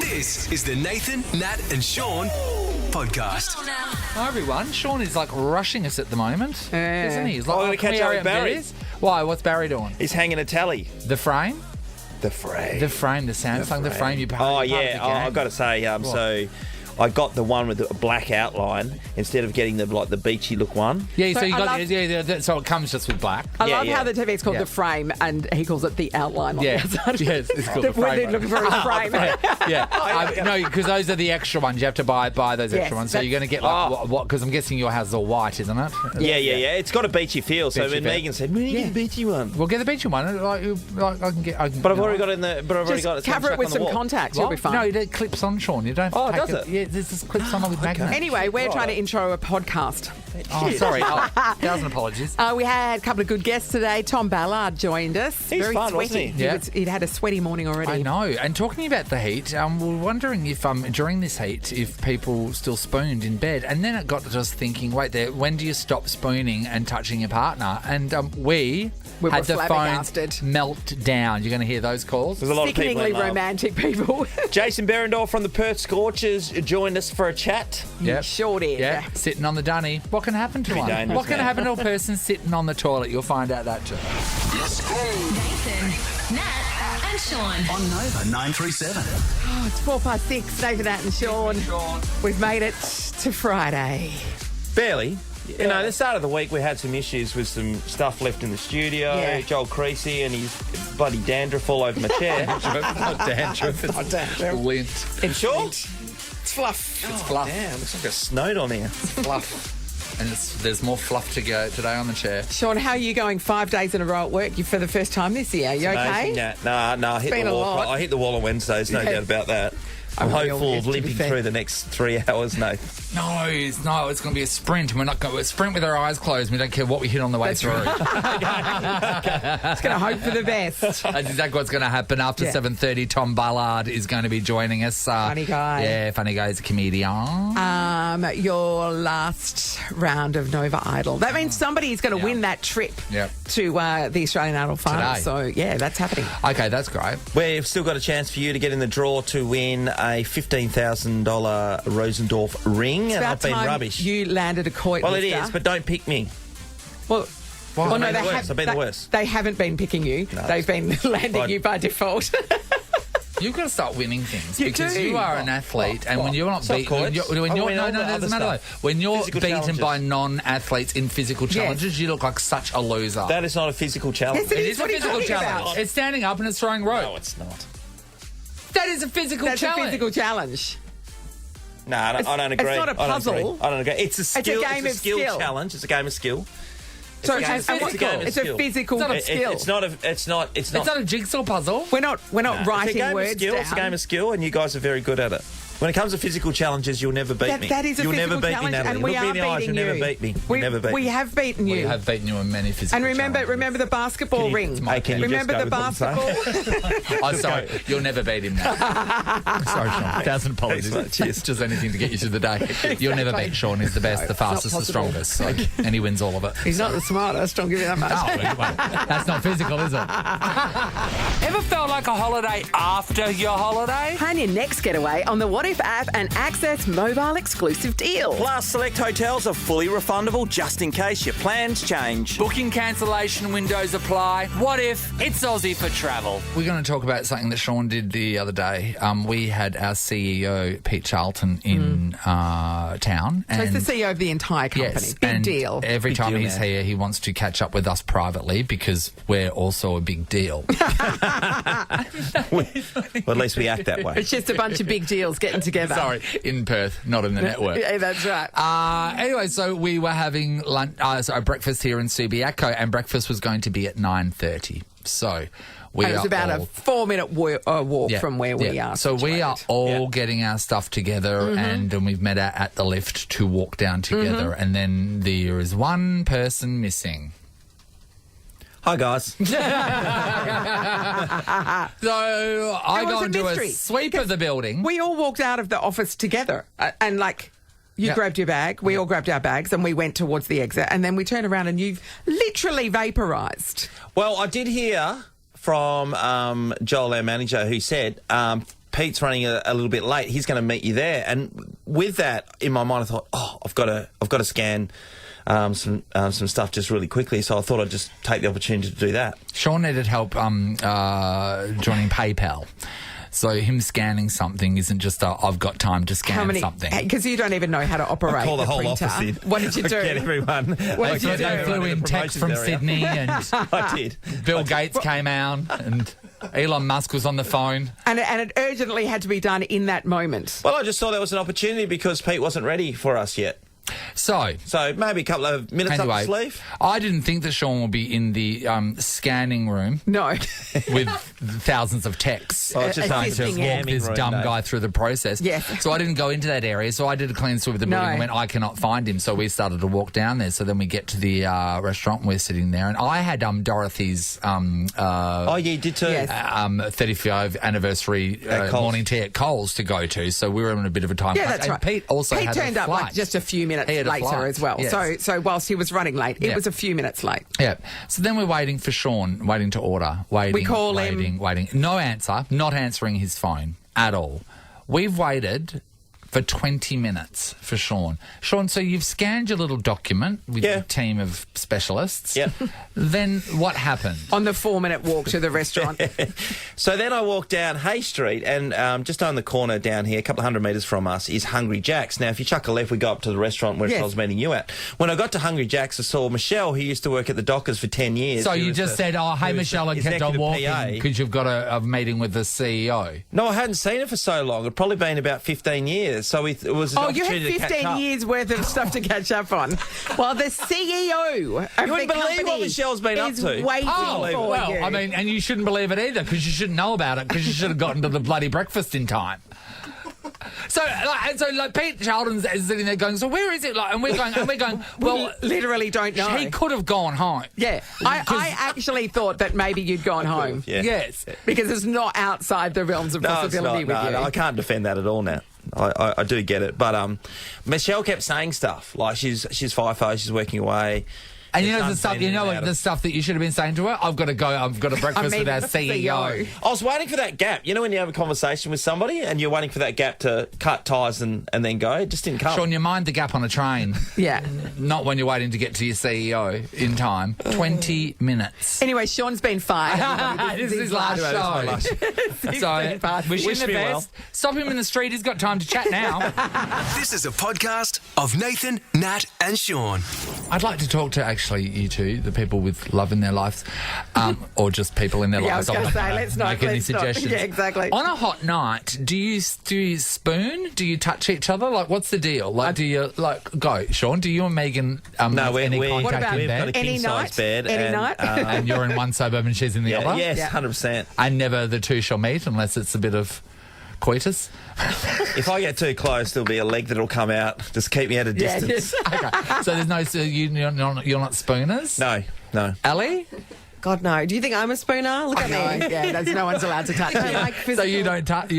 This is the Nathan, Nat and Shaun podcast. Hi everyone, Shaun is like rushing us at the moment, isn't he? He's like, I'm going to catch up with Barry. Why? What's Barry doing? He's hanging a tally. The frame? The frame. The Samsung, the frame. I've got to say, so I got the one with a black outline instead of getting the beachy look one. Yeah, so you got so it comes just with black. I love how the TV is called the frame, and he calls it the outline. Yes, it's called the frame. When they're looking for his frame. No, because those are the extra ones. You have to buy those extra ones. So you're going to get what? Because I'm guessing your house is all white, isn't it? Yeah. It's got a beachy feel. So when Megan said, "We need to get a beachy one," we'll get the beachy one. Like I can get. But I've already got it in the. But I've already got it. Cover it with some contacts. You'll be fine. No, it clips on, Shaun. You don't. Oh, does it? Yeah, this just clips on with magnets. Anyway, we're trying to intro a podcast. Oh, sorry. 1,000 apologies. We had a couple of good guests today. Tom Ballard joined us. He's Very fun, sweaty. wasn't he? He'd had a sweaty morning already. I know. And talking about the heat, we're wondering if during this heat, if people still spooned in bed. And then it got to us thinking, wait there, when do you stop spooning and touching your partner? And we had the phone melt down. You're going to hear those calls. There's a lot of people Sickeningly romantic people. Jason Berendorf from the Perth Scorchers joined us for a chat. Yep. Sure did. Yeah, sitting on the dunny. What can happen to one? What can happen to a person sitting on the toilet? You'll find out that too. Nathan, Nat and Shaun. On Nova 937. Oh, it's 6:04. Nathan, Nat and Shaun. We've made it to Friday. Barely. You know, at the start of the week, we had some issues with some stuff left in the studio. Yeah. Joel Creasy and his bloody dandruff all over my chair. Not dandruff. It's Not dandruff. lint. It's Sure? It's fluff. It's fluff. Damn, looks like a snowed on here. Fluff. And there's more fluff to go today on the chair. Shaun, how are you going 5 days in a row at work? You for the first time this year. You okay? No, I hit the wall. I hit the wall on Wednesdays, no doubt about that. I'm hopeful of limping through the next 3 hours, no. No, it's going to be a sprint. We're not going to sprint with our eyes closed. We don't care what we hit on the way through. It's going to hope for the best. That's exactly what's going to happen. After 7:30, Tom Ballard is going to be joining us. Funny guy. Yeah, funny guy. He's a comedian. Your last round of Nova Idol. That means somebody is going to win that trip to the Australian Idol final. Today. So, yeah, that's happening. Okay, that's great. We've still got a chance for you to get in the draw to win a $15,000 Rosendorff ring. It's and about I've been time rubbish. You landed a coit. Well, it is, but don't pick me. Well, I've been the worst. They haven't been picking you. No, they've been landing you by default. You've got to start winning things because do. you are an athlete, and when you're not beaten, when you're beaten by non-athletes in physical challenges, you look like such a loser. That is not a physical challenge. Yes, It is a physical challenge. About? It's standing up and it's throwing rope. No, it's not. That is a physical challenge. That's a physical challenge. No, I don't agree. It's not a puzzle. I don't agree. It's a skill. It's a game of skill skill challenge. It's a game of skill. So it's a physical skill. It's not a jigsaw puzzle. We're not writing words down. It's a game of skill, and you guys are very good at it. When it comes to physical challenges, you'll never beat me. That is a you'll physical never beat challenge, me, Natalie. and we Look me in the eyes, you'll never beat me. We have beaten you. We have beaten you in many physical And remember the basketball ring. Remember the basketball. Oh, sorry. You'll never beat him now. Sorry, Shaun. 1,000 apologies. Cheers. Just anything to get you through the day. You'll never beat Shaun. He's the best, the fastest, the strongest. So, and he wins all of it. He's not the smartest. Don't give you that much. No, that's not physical, is it? Ever felt like a holiday after your holiday? Plan your next getaway on the What If app and access mobile exclusive deals. Plus, select hotels are fully refundable just in case your plans change. Booking cancellation windows apply. What if it's Aussie for travel? We're going to talk about something that Shaun did the other day. We had our CEO, Pete Charlton, in town. So he's the CEO of the entire company. Yes, big deal. Every time he's here, he wants to catch up with us privately because we're also a big deal. Well, at least we act that way. It's just a bunch of big deals getting together. Sorry, in Perth, not in the network. Yeah, that's right. Anyway, so we were having breakfast here in Subiaco, and breakfast was going to be at 9:30. So it was about a 4-minute walk from where we are. So we are all getting our stuff together, and we've met at the lift to walk down together, and then there is one person missing. Hi, guys. So I go and do a sweep of the building. We all walked out of the office together and you grabbed your bag, we all grabbed our bags and we went towards the exit and then we turned around and you've literally vaporised. Well, I did hear from Joel, our manager, who said Pete's running a little bit late. He's going to meet you there. And with that in my mind, I thought, I've got to scan some stuff just really quickly. So I thought I'd just take the opportunity to do that. Shaun needed help joining PayPal. So him scanning something isn't just I've got time to scan something. Because you don't even know how to operate I call the whole printer. office in. What did you do? Get everyone. What did you do? They flew in text from Sydney and I did. Bill Gates came out and Elon Musk was on the phone. And it urgently had to be done in that moment. Well, I just thought that was an opportunity because Pete wasn't ready for us yet. So maybe a couple of minutes up the sleeve. I didn't think that Shaun would be in the scanning room. No. With thousands of texts. Oh, it's just trying to walk this dumb guy through the process. Yes. So I didn't go into that area. So I did a clean sweep of the building and went, I cannot find him. So we started to walk down there. So then we get to the restaurant and we're sitting there. And I had Dorothy's oh, yeah, you did too. Yes. 35th anniversary morning tea at Coles to go to. So we were in a bit of a time Yeah, crunch. that's right. Pete also had turned a up flight. like just a few minutes He had a later flight, as well. yes. So whilst he was running late, it Yeah. was a few minutes late. Yeah. So then we're waiting for Shaun, waiting to order, waiting. We call him. Waiting. No answer, not answering his phone at all. We've waited for 20 minutes for Shaun. Shaun, so you've scanned your little document with your team of specialists. Yep. Then what happened? On the 4-minute walk to the restaurant. So then I walked down Hay Street and just on the corner down here, a couple of 100 metres from us, is Hungry Jack's. Now, if you chuck a left, we go up to the restaurant where I was meeting you at. When I got to Hungry Jack's, I saw Michelle, who used to work at the Dockers for 10 years. So you just said, hey, Michelle, and kept on walking PA. because you've got a meeting with the CEO. No, I hadn't seen her for so long. It'd probably been about 15 years. So it was an You had opportunity to catch 15 up. years worth of stuff to catch up on. Well, the CEO of You wouldn't the believe what company Michelle's been up is to. waiting for well, you. I mean, and you shouldn't believe it either because you shouldn't know about it because you should have gotten to the bloody breakfast in time. So Pete Sheldon's sitting there going, so where is it? Like, and we're going. Well, we literally don't know. he could have gone home. Yeah, I actually thought that maybe you'd gone home. Yeah. Yes. Because it's not outside the realms of No, it's possibility not. with No, you. I can't defend that at all now. I do get it. But Michelle kept saying stuff like she's FIFO, she's working away. And you know the stuff. You know the stuff that you should have been saying to her. I've got to go. I've got a breakfast with our CEO. I was waiting for that gap. You know when you have a conversation with somebody and you're waiting for that gap to cut ties and then go? It just didn't come. Shaun, you mind the gap on a train. Yeah. Not when you're waiting to get to your CEO in time. 20 minutes. Anyway, Sean's been fired. This is his last show. So, wish him the me best. well. Stop him in the street. He's got time to chat now. This is a podcast of Nathan, Nat, and Shaun. I'd like to talk to actually you two, the people with love in their lives, or just people in their Yeah, I lives. was going to I'm say, let's not. make any Let's not. suggestions. Yeah, exactly. On a hot night, do you spoon? Do you touch each other? Like, what's the deal? Like, do you go, Shaun? Do you and Megan No, have any we're contact about- in we've got a bed? Any king-size night? bed. Any and, night? And you're in one suburb and she's in the other? Yes, Yeah. 100%. And never the two shall meet unless it's a bit of coitus? If I get too close, there'll be a leg that'll come out. Just keep me at a Yeah, distance. Okay. So there's no... So you're not spooners? No. Ali? God, no. Do you think I'm a spooner? Look at me. Yeah, no one's allowed to touch I don't you. like So physical. you don't touch...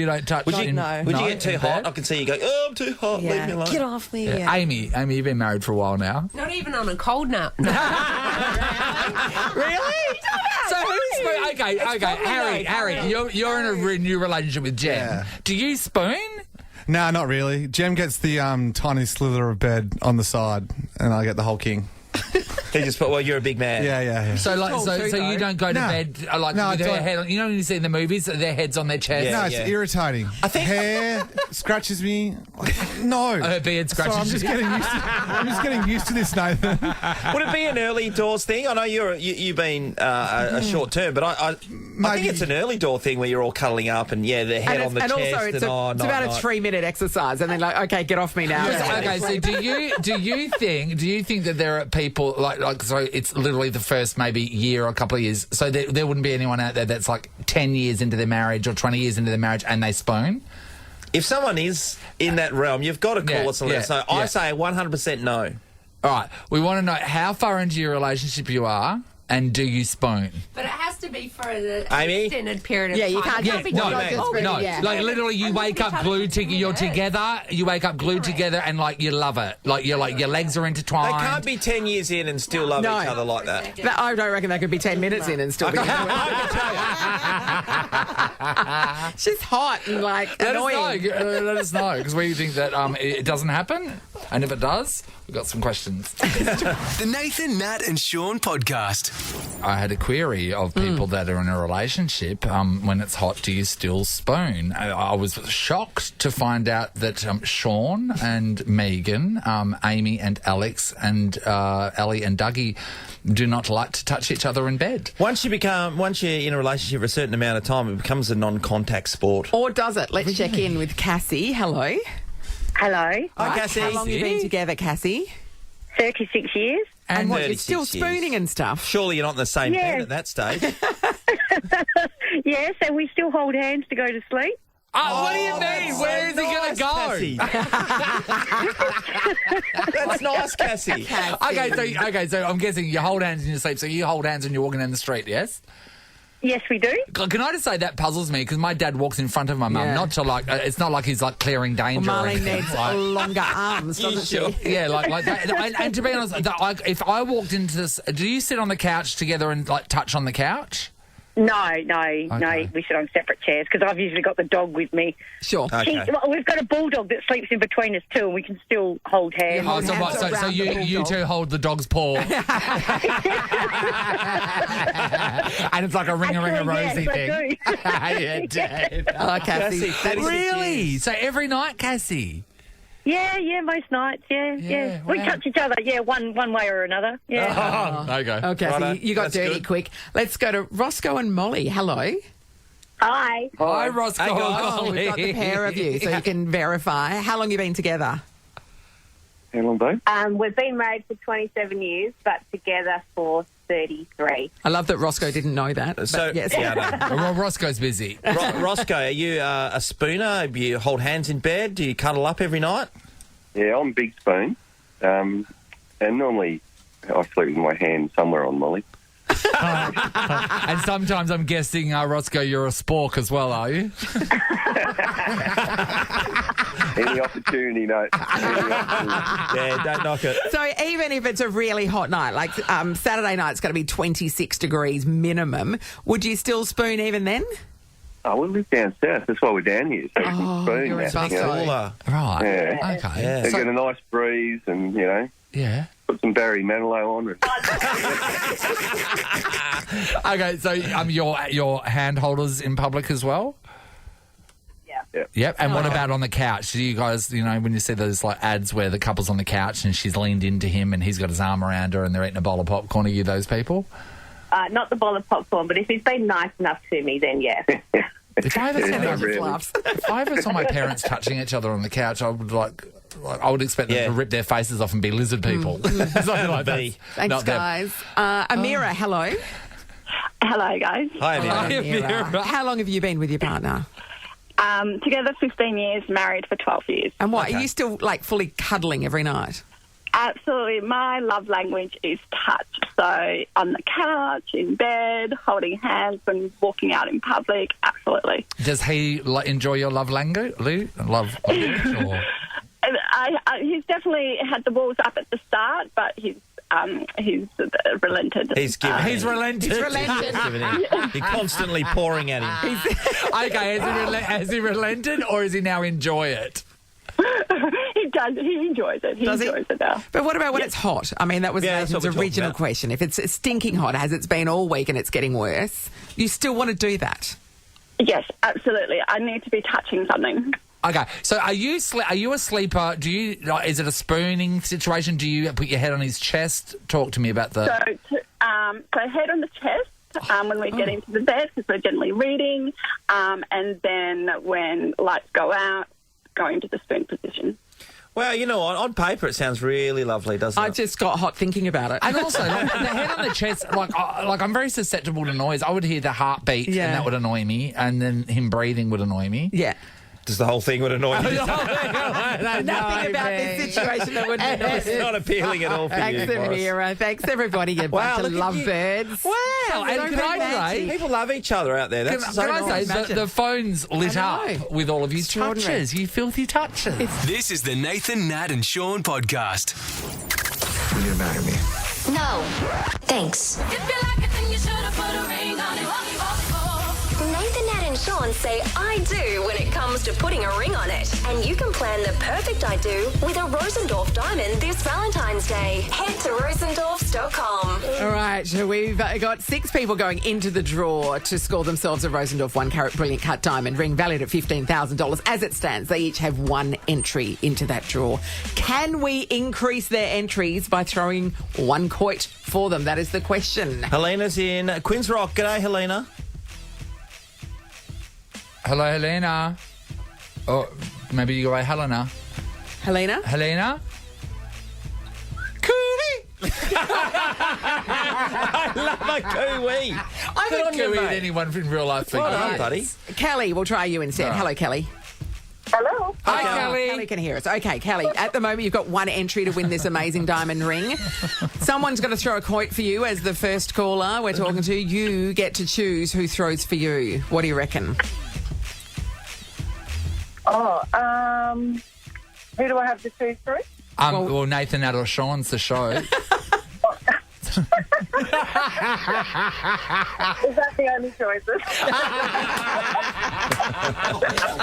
Would you, No. would you get too in hot? bed? I can see you go, I'm too hot. Leave me alone. Get off me. Yeah. Yeah. Amy, you've been married for a while now. Not even on a cold night. Really? So who's spoon? Okay, Harry, you're in a new relationship with Jen. Yeah. Do you spoon? No, not really. Jem gets the tiny slither of bed on the side, and I get the whole king. He just put, well, you're a big man. Yeah. So tall too, you though. don't go to No. bed No, with I their don't. head on. You know when you see in the movies their heads on their chest. Yeah. No, it's irritating. Hair scratches me. No. Her beard Sorry, scratches I'm just getting used to this, Nathan. Would it be an early doors thing? I know you've been a short term, but I think Maybe. it's an early door thing where you're all cuddling up and the head on the and chest. also, it's and about a 3-minute exercise, and then okay, get off me now. Okay, so do you think that there are people like so it's literally the first maybe year or a couple of years, so there wouldn't be anyone out there that's like 10 years into their marriage or 20 years into their marriage and they spoon? If someone is in that realm, you've got to call us and let us know. Yeah. I say 100% no. All right, we want to know how far into your relationship you are And do you spoon? But it has to be for an Amy? extended period of Yeah, time. you can't It be No, not just really, no. yeah. Like literally, you wake up glued together. You're together. You wake up glued together, and like you love it. Like your legs are They intertwined. can't be 10 years in and still love No. each other like that. But I don't reckon they could be 10 minutes in and still be into it. She's hot and like annoying. Let us know because we think that it doesn't happen, and if it does, we've got some questions. The Nathan, Nat, and Sean podcast. I had a query of people that are in a relationship. When it's hot, do you still spoon? I was shocked to find out that Shaun and Megan, Amy and Alex, and Ellie and Dougie do not like to touch each other in bed. Once you're in a relationship for a certain amount of time, it becomes a non-contact sport. Or does it? Let's check in with Cassie. Hello. Hello. Hi, Cassie. How long have you been together, Cassie? 36 years. And what, you're 36 still years. spooning and stuff? Surely you're not in the same Yeah. bed at that stage. Yes, and we still hold hands to go to sleep. Oh, what do you mean? Where is he going to go? That's nice, Cassie. Okay, so I'm guessing you hold hands in your sleep. So you hold hands when you're walking down the street, yes? Yes, we do. Can I just say that puzzles me because my dad walks in front of my mum, Yeah. not to like. It's not like he's like clearing danger. Well, or Marlene anything. needs Like- longer arms, doesn't sure? she? Yeah, like that. And to be honest, if I walked into this, do you sit on the couch together and like touch on the couch? No, Okay. we sit on separate chairs because I've usually got the dog with me. Sure. Okay. We've got a bulldog that sleeps in between us too, and we can still hold hands. Oh, so, hands so around the you bulldog. two hold the dog's paw, and it's like a ring a Actually, rosy yes, I thing. do. Yeah, Dad. Oh, Cassie. Cassie, That is- Really? So every night, Cassie? Yeah, most nights, yeah. We wow. touch each other, one way or another, yeah. Okay. Oh, Cassie, Righto. you got That's dirty good. quick. Let's go to Roscoe and Molly. Hello. Hi. Hi, Roscoe. Hey, guys. Oh, we've got the pair of you, so you can verify. How long have you been together? How long, babe? We've been married for 27 years, but together for 33. I love that Roscoe didn't know that. But So, yes. yeah, I know. Well, Roscoe's busy. Roscoe, are you a spooner? Do you hold hands in bed? Do you cuddle up every night? Yeah, I'm big spoon. And normally I sleep with my hand somewhere on Molly. And sometimes I'm guessing, Roscoe, you're a spork as well, are you? Any opportunity, no. Any opportunity. Yeah, don't knock it. So even if it's a really hot night, like Saturday night's going to be 26 degrees minimum, would you still spoon even then? Oh, we live down south. That's why we're down here. So we can spoon you're that. a You know? Cooler. Right. Yeah. Okay. Yeah. So So- get a nice breeze and, yeah. put some Barry Manilow on. And Okay, so your hand holders in public as well? Yeah. Yep. And what about on the couch? Do you guys, when you see those like ads where the couple's on the couch and she's leaned into him and he's got his arm around her and they're eating a bowl of popcorn, are you those people? Not the bowl of popcorn, but if he's been nice enough to me, then yeah. If I ever saw Yeah, my, not really. Laughs. if I ever saw my parents touching each other on the couch, I would I would expect them Yeah. to rip their faces off and be lizard people. Something like that. Be. Thanks, Not them. guys. Amira, hello. Hello, guys. Hi, Amanda. Hi, Amira. Amira. How long have you been with your partner? Together 15 years, married for 12 years. And what, Okay. are you still like fully cuddling every night? Absolutely. My love language is touch. So on the couch, in bed, holding hands when walking out in public. Absolutely. Does he enjoy your love language? Love language? Or? He's definitely had the walls up at the start, but he's relented. He's giving. He's relented. He's relented. Giving in. You're constantly pouring at him. Okay, has he relented or does he now enjoy it? He does. He enjoys it. He Does he? enjoys it now. But what about when it's hot? I mean, that was Yeah, that's Nathan's what we're talking original about. question. If it's stinking hot, as it's been all week and it's getting worse, you still want to do that? Yes, absolutely. I need to be touching something. Okay, so are you a sleeper? Do you is it a spooning situation? Do you put your head on his chest? Talk to me about the. So head on the chest when we get into the bed because we're generally reading, and then when lights go out, going into the spoon position. Well, you know, on paper it sounds really lovely, doesn't I it? just got hot thinking about it. And also, the head on the chest, like I'm very susceptible to noise. I would hear the heartbeat, Yeah. and that would annoy me, and then him breathing would annoy me. Yeah. Just the whole thing would annoy you. Nothing about this situation that would annoy It's not appealing at all for Thanks, you, Boris. Amira. Thanks, everybody. You bunch of lovebirds. Wow, and can I say, People love each other out there. That's so can I nice. say the phone's lit I know. up with all of his Extraordinary. touches, you filthy touches. This is the Nathan, Nat, and Sean podcast. Will you marry me? No. Thanks. If you like it, then you should have put a ring on it. Nathan, Nat and Sean say I do when it comes to putting a ring on it. And you can plan the perfect I do with a Rosendorf diamond this Valentine's Day. Head to rosendorfs.com. All right, we've got 6 people going into the draw to score themselves a Rosendorf 1-carat brilliant cut diamond ring valued at $15,000. As it stands, they each have 1 entry into that draw. Can we increase their entries by throwing 1 quoit for them? That is the question. Helena's in Queen's Rock. G'day, Helena. Hello, Helena. Oh, maybe you go by Helena. Helena? Helena? I love a cooey. I Good on you, anyone in real life. Well done, buddy. Kelly, we'll try you instead. Right. Hello, Kelly. Hello. Hi, Kelly. Kelly can hear us. Okay, Kelly, at the moment you've got 1 entry to win this amazing diamond ring. Someone's got to throw a quote for you as the first caller we're talking to. You get to choose who throws for you. What do you reckon? Who do I have to choose through? Well, Nathan, Nat, or Sean's the show. Is that the only choices?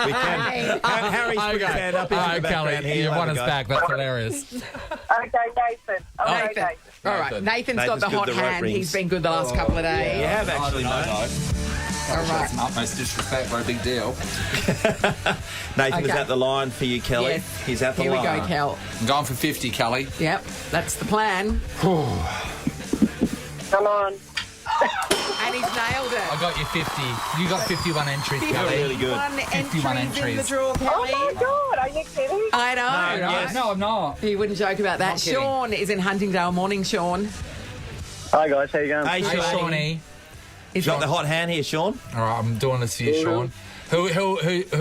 We can. Harry's put his hand up in All the right, background Kelly, here. you Have won a us go. back. That's hilarious. Okay, Nathan. All right, Nathan. Nathan. All right, Nathan's got the Nathan's hot good, the rope hand. rings. He's been good the last couple of days. You have actually, mate. All right. Utmost disrespect, but a big deal. Nathan is Okay. at the line for you, Kelly. Yes. He's at the Here we line. go, Kel. I'm going for 50, Kelly. Yep, that's the plan. Come on. And he's nailed it. I got you 50. You got 51 entries, Kelly. Really good. 51 entries in the entries. draw, Oh Kelly. my God, are you kidding? I know. No, yes. No, I'm not. He wouldn't joke about that. Not kidding. Sean is in Huntingdale. Morning, Sean. Hi guys, how you going? Hey, Hey, Sean. Shawnee. You got the hot hand here, Sean. All right, I'm doing this for you, Sean. Who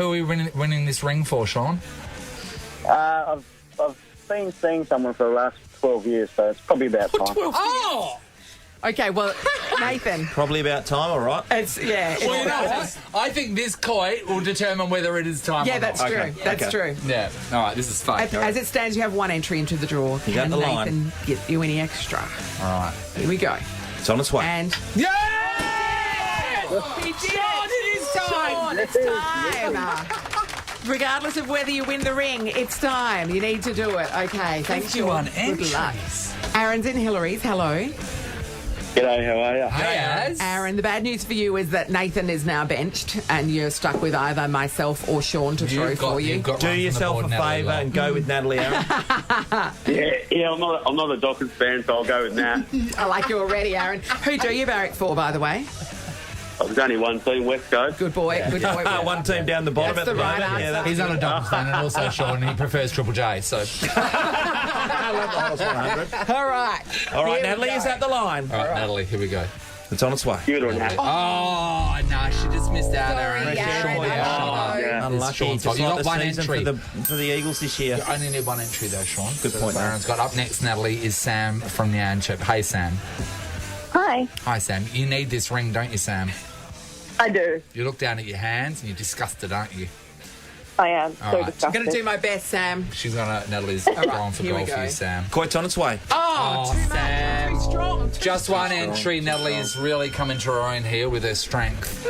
are we winning this ring for, Sean? I've been seeing someone for the last 12 years, so it's probably about time. Oh! Okay, well, Nathan. Probably about time, all right. It's, yeah. Well, you know what? I think this coit will determine whether it is time Yeah, or that's not. true. Okay, That's okay. true. Yeah. All right, this is fun. As it stands, you have 1 entry into the draw. You got Can the line. Nathan get you any extra? All right. Here we go. It's on its way. And Yeah! he did it! Sean, it's time. Regardless of whether you win the ring, it's time. You need to do it. Okay, thanks, Sean. 51 Good luck. entries. Aaron's in Hillary's. Hello. G'day, how are you? Hey, Az. Aaron, the bad news for you is that Nathan is now benched and you're stuck with either myself or Sean to throw for you. You've got Do one from the yourself board, a Natalie favour Locke. and go with Natalie Aaron. Yeah, I'm not a Dockers fan, so I'll go with that. I like you already, Aaron. Who do you barrack for, by the way? There's only one team, West Coast. Good boy. Good boy. One team down the bottom That's at the the right moment. answer. that's He's not a Dockers fan, and also Sean, he prefers Triple J, so... I love the hottest 100. All right. All right, Here we Natalie go. is at the line. All right, Natalie, here we go. It's on its way. Give it a nap. Oh, no, she just missed out, Aaron. Sorry, Aaron. Shut up. Yeah. Unlucky. Sean's Just fault. You like got the one season entry. for the Eagles this year. You only need 1 entry, though, Sean. Good So point, Aaron's got up next, Natalie, is Sam from the Anchip. Hey, Sam. Hi. Hi, Sam. You need this ring, don't you, Sam? I do. You look down at your hands and you're disgusted, aren't you? I am. All So right. I'm disgusted. going to do my best, Sam. She's gonna. Natalie's going for here we goal for go. you, Sam. Quite's on its way. Oh, too much. Sam. Too strong. Just 1 entry. Natalie is really coming to her own here with her strength.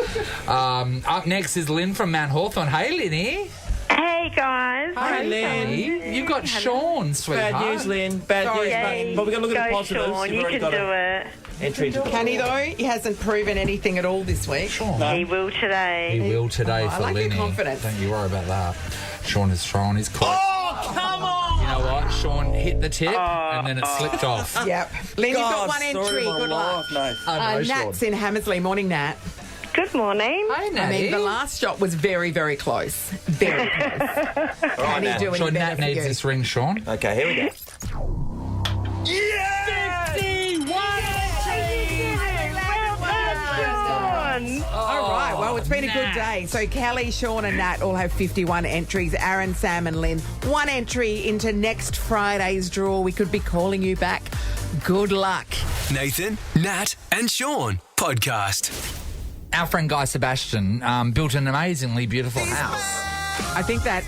Up next is Lynn from Mount Hawthorn. Hey, Lynny. Hey guys. Hi, Lynn. You've got Shaun, sweetheart. Bad news, Lynn. Bad news. But we're going to look at the positives. Sean, You've you already can got do an it. entry into the Can he, though? He hasn't proven anything at all this week. Shaun. He will today. He will today I for like your Lynny. confidence. Don't you worry about that. Shaun is strong. He's caught. Oh, come on! You know what? Shaun hit the tip and then it slipped off. Yep. Lynn, you've got God, 1 story entry. of my Good luck. life, mate. I know, Shaun. Nat's in Hammersley. Morning, Nat. Good morning. Hey, I Natty. mean, the last shot was very, very close. Very close. Can he do any Sean, Nat better for needs you? this ring, Shaun. Okay, here we go. 1. All right, well, it's been a good day. So Kelly, Shaun and Nat all have 51 entries. Aaron, Sam and Lynn, 1 entry into next Friday's draw. We could be calling you back. Good luck. Nathan, Nat, and Shaun podcast. Our friend Guy Sebastian built an amazingly beautiful house. I think that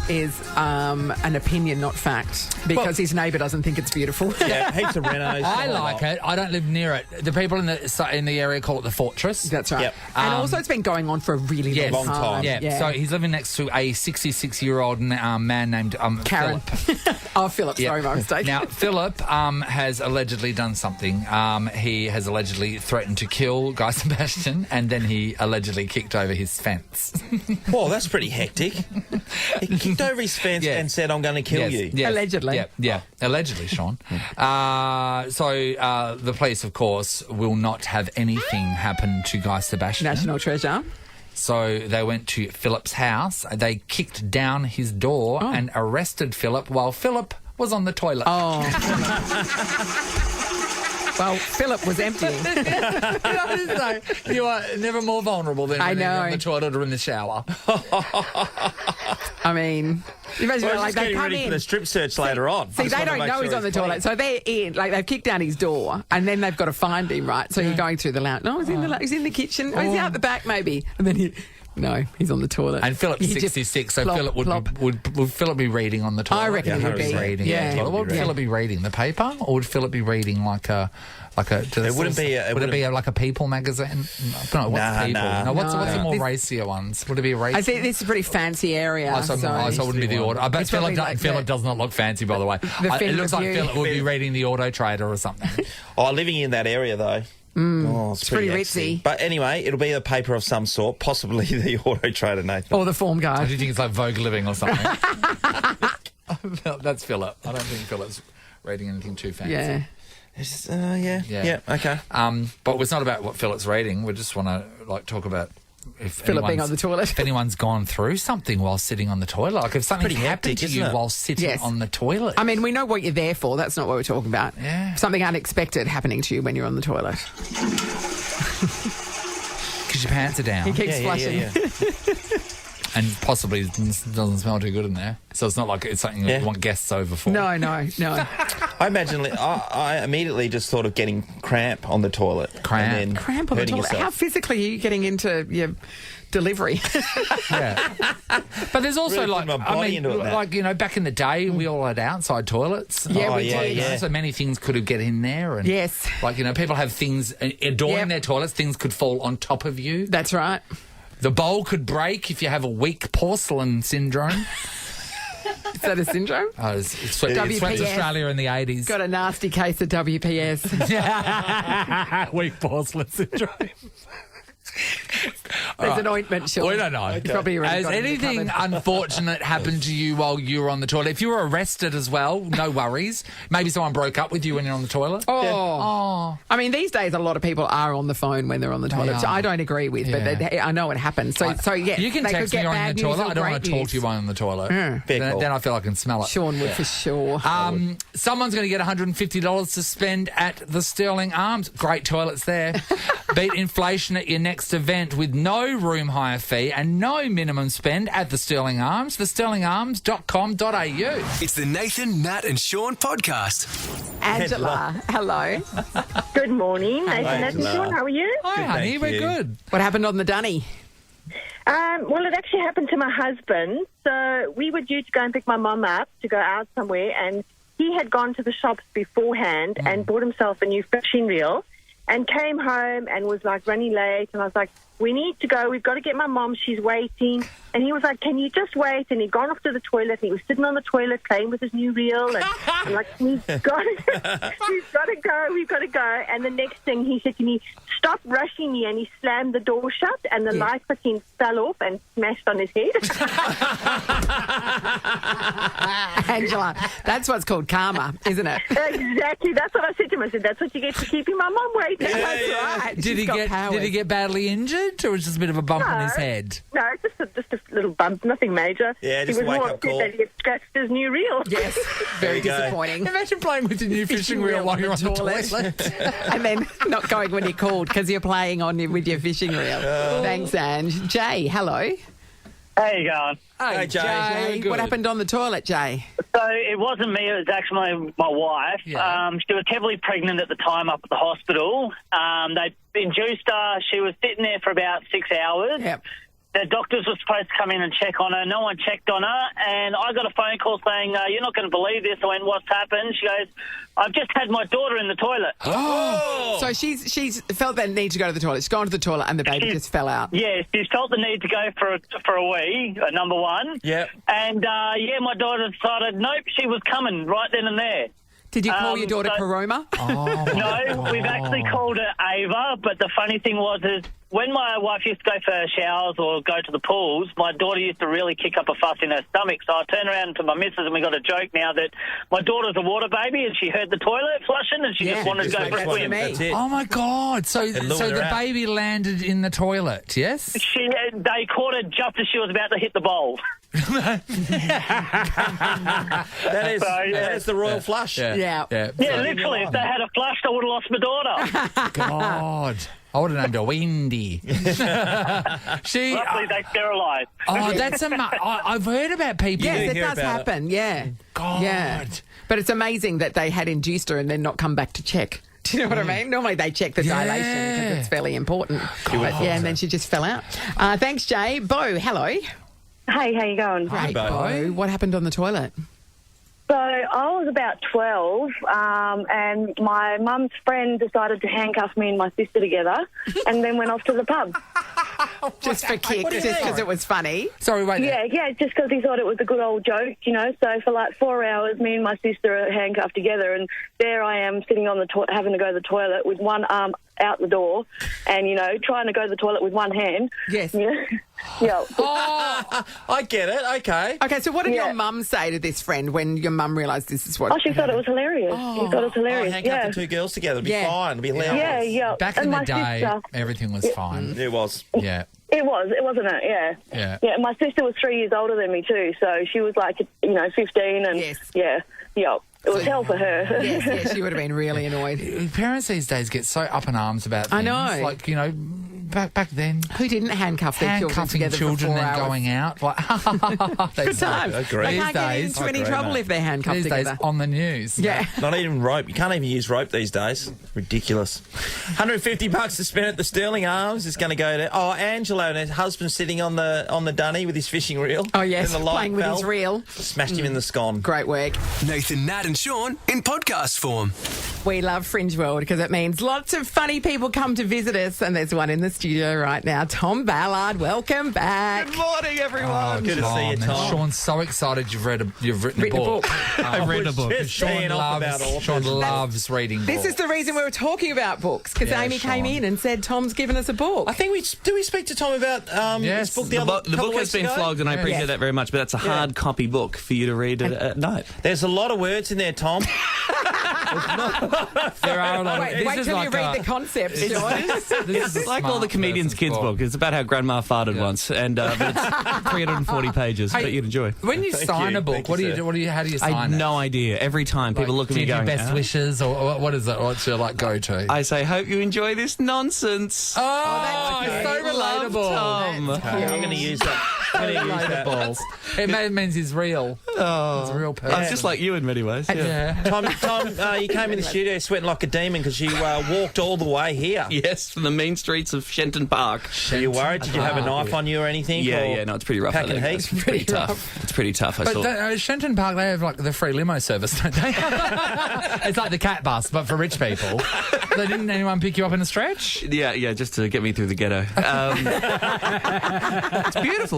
is an opinion, not fact, because his neighbour doesn't think it's beautiful. Yeah, heaps of renos. I like it. I don't live near it. The people in the area call it the Fortress. That's right. Yep. And also it's been going on for a really long time. Yeah. So he's living next to a 66-year-old man named Karen. Philip. Oh, Philip. Sorry, my mistake. Now, Philip has allegedly done something. He has allegedly threatened to kill Guy Sebastian, and then he allegedly kicked over his fence. Whoa, that's pretty hectic. He kicked over his fence and said, I'm going to kill you. Yes. Allegedly. Yeah, allegedly, Shaun. So the police, of course, will not have anything happen to Guy Sebastian. National treasure. So they went to Philip's house. They kicked down his door and arrested Philip while Philip was on the toilet. Oh. Well, Philip was emptying. You are never more vulnerable than when you're on the toilet or in the shower. I mean, imagine Well, like just they getting come ready in. for the strip search later on. See, they don't know he's on the toilet, so they're in. Like they've kicked down his door, and then they've got to find him, right? So you're going through the lounge. No, he's in the he's in the kitchen. Oh, he's out the back, maybe. And then no, he's on the toilet. And Philip's He just 66, so plop, Philip plop. would Philip be reading on the toilet? I reckon he would be. Reading Yeah. on the toilet. What would Philip be reading? The paper, or would Philip be reading like a? It wouldn't be. Would it be like a People magazine? No, what's People? Nah. No, what's the more racier ones? Would it be a racier? I think this is a pretty fancy area. So it wouldn't be the auto. I bet Philip does not look fancy, by the way. It looks like Philip would be reading the Auto Trader or something. Living in that area, though. It's pretty ritzy. But anyway, it'll be a paper of some sort, possibly the Auto Trader, Nathan. Or the Form Guide. Do you think it's like Vogue Living or something? That's Philip. I don't think Philip's reading anything too fancy. Yeah. Yeah, okay. But it's not about what Philip's reading. We just want to talk about if Philip being on the toilet. If anyone's gone through something while sitting on the toilet, like if something happened to you while sitting on the toilet. I mean, we know what you're there for. That's not what we're talking about. Yeah. Something unexpected happening to you when you're on the toilet. Because your pants are down. He keeps flushing. And possibly it doesn't smell too good in there. So it's not like it's something you want guests over for. No. I imagine. I immediately just thought of getting cramp on the toilet. Cramp on the toilet. Yourself. How physically are you getting into your delivery? Yeah. But there's also Really put my body into it, back in the day, we all had outside toilets. Yeah, we did. So many things could have get in there. And yes. People have things adorning their toilets. Things could fall on top of you. That's right. The bowl could break if you have a weak porcelain syndrome. Is that a syndrome? It swept Australia in the 80s. Got a nasty case of WPS. Weak porcelain syndrome. There's an ointment, Shaun. We don't know. Okay. Probably Has anything unfortunate happened to you while you were on the toilet? If you were arrested as well, no worries. Maybe someone broke up with you when you're on the toilet. Oh. I mean, these days a lot of people are on the phone when they're on the toilet, which I don't agree with, but I know it happens. So yeah, you can text me on the toilet. I don't want to talk to you while I'm on the toilet. Then I feel I can smell it. Shaun would for sure. Someone's going to get $150 to spend at the Sterling Arms. Great toilets there. Beat inflation at your next event with no room hire fee and no minimum spend at the Sterling Arms. thesterlingarms.com.au. It's the Nathan, Nat and Shaun podcast. Angela, hello. Good morning, Nathan and Shaun. How are you? Hi, honey. We're good. What happened on the dunny? Well, it actually happened to my husband. So we were due to go and pick my mum up to go out somewhere, and he had gone to the shops beforehand and bought himself a new fishing reel and came home and was like running late. And I was like, we need to go. We've got to get my mum. She's waiting. And he was like, can you just wait? And he'd gone off to the toilet. And he was sitting on the toilet playing with his new reel. And I'm like, we've got to go. We've got to go. And the next thing he said to me, stop rushing me. And he slammed the door shut. And the light fitting fell off and smashed on his head. Angela, that's what's called karma, isn't it? Exactly. That's what I said to him. I said, that's what you get for keeping my mum waiting. That's right. Did he get badly injured, or was it just a bit of a bump on his head? No, just a little bump, nothing major. Yeah, just he was a more wake-up upset call. that he had scratched his new reel. Yes, very There you go. disappointing. Imagine playing with your new fishing reel while you're on the toilet. And then not going when you're called because you're playing with your fishing reel. Thanks, Ange. Jay, hello. How you going? Hey, Jay. What happened on the toilet, Jay? So it wasn't me, it was actually my wife. Yeah. She was heavily pregnant at the time up at the hospital. They induced her. She was sitting there for about 6 hours. Yep. The doctors were supposed to come in and check on her. No one checked on her. And I got a phone call saying, you're not going to believe this. I went, what's happened? She goes, I've just had my daughter in the toilet. Oh! So she's felt that need to go to the toilet. She's gone to the toilet and the baby just fell out. Yeah, she's felt the need to go for a wee, number one. Yep. And, my daughter decided, nope, she was coming right then and there. Did you call your daughter so- Karoma? No, we've actually called her Ava, but the funny thing is when my wife used to go for showers or go to the pools, my daughter used to really kick up a fuss in her stomach. So I turned around to my missus and we got a joke now that my daughter's a water baby and she heard the toilet flushing and she just wanted to go for a swim. That's it. Oh my God! So lured the her out. baby landed in the toilet. Yes. They caught her just as she was about to hit the bowl. That is the royal flush. Yeah. Yeah, literally, if they had a flush, I would have lost my daughter. God. I would have named her Wendy. She. Luckily, they sterilised. Oh, that's I've heard about people. Yes, it hear does about happen. Yeah. God. Yeah. But it's amazing that they had induced her and then not come back to check. Do you know what I mean? Normally they check the dilation because it's fairly important. But and then she just fell out. Thanks, Jay. Bo, hello. Hey, how you going? Great, Bo. Bo. What happened on the toilet? So I was about 12, and my mum's friend decided to handcuff me and my sister together, and then went off to the pub. Just for kicks, just because it was funny. Sorry, wait. Yeah, just because he thought it was a good old joke, you know. So for like 4 hours, me and my sister are handcuffed together, and there I am sitting on the having to go to the toilet with one arm out the door, and trying to go to the toilet with one hand. Yes. Yeah. Oh, I get it. Okay. Okay, so what did your mum say to this friend when your mum realised this is what... Oh, she thought it was hilarious. She thought it was hilarious. Handcuff yeah. the two girls together. It'd be Yeah. fine. It'd be hilarious. Yeah. Back And in the my day, sister- everything was fine. It was. Yeah. It wasn't it? Yeah. Yeah. Yeah, my sister was 3 years older than me too, so she was like, 15, and Yes. yeah. It was hell for her. Yes, she would have been really annoyed. Parents these days get so up in arms about things. I know. Like, back then, Who didn't handcuff their children handcuffing together children for 4 and hours? going out. Like, Good times. Agree. They These can't get days- into any Agree, trouble mate. if they're handcuffed These days together. on the news. Yeah. Not even rope. You can't even use rope these days. Ridiculous. $150 to spend at the Sterling Arms is going to go to... Oh, Angela and her husband sitting on the dunny with his fishing reel. Oh, yes, And the light playing with his fell. reel. Smashed him in the scone. Great work. Nathan, Nat, and Shaun in podcast form. We love Fringe World because it means lots of funny people come to visit us, and there's one in the studio right now. Tom Ballard, welcome back. Good morning, everyone. Good to see you, Oh, man, Tom. Sean's so excited you've written a book. I've read a book. Sean loves reading books. This is the reason we were talking about books, because Yeah, Amy came Shaun. in and said Tom's given us a book. I think we speak to Tom about Yes. this book The couple book has weeks been ago? flogged, and I appreciate that very much, but that's a hard copy book for you to read at night. There's a lot of words in there, Tom. There are a lot of... Wait this till is you like read a- the concept, This Sean. is It's a like all the smart comedian's person's kids' book. It's about how grandma farted once, and but it's 340 pages, but you'd enjoy. When you Thank sign you. a book, Thank what you, do you sir. do? How do you I sign have it? no idea. Every time people look at me do you going, do best "Ah." wishes, or what is it? What's your go-to? I say, hope you enjoy this nonsense. Oh, that's so great. relatable. Tom. Okay, I'm going to use that. I'm going to use that. Relatable. It means he's real. Oh. He's a real person. I'm just like you in many ways. Yeah. Tom, you came in the studio sweating like a demon because you walked all the way here. Yes, from the mean streets of Shenton Park. Were you worried? Did you have a knife on you or anything? Yeah, no, it's pretty rough. Packing I think. heat? It's pretty tough. It's pretty tough. I But saw. Shenton Park, they have the free limo service, don't they? It's like the cat bus, but for rich people. So didn't anyone pick you up in a stretch? Yeah, just to get me through the ghetto. It's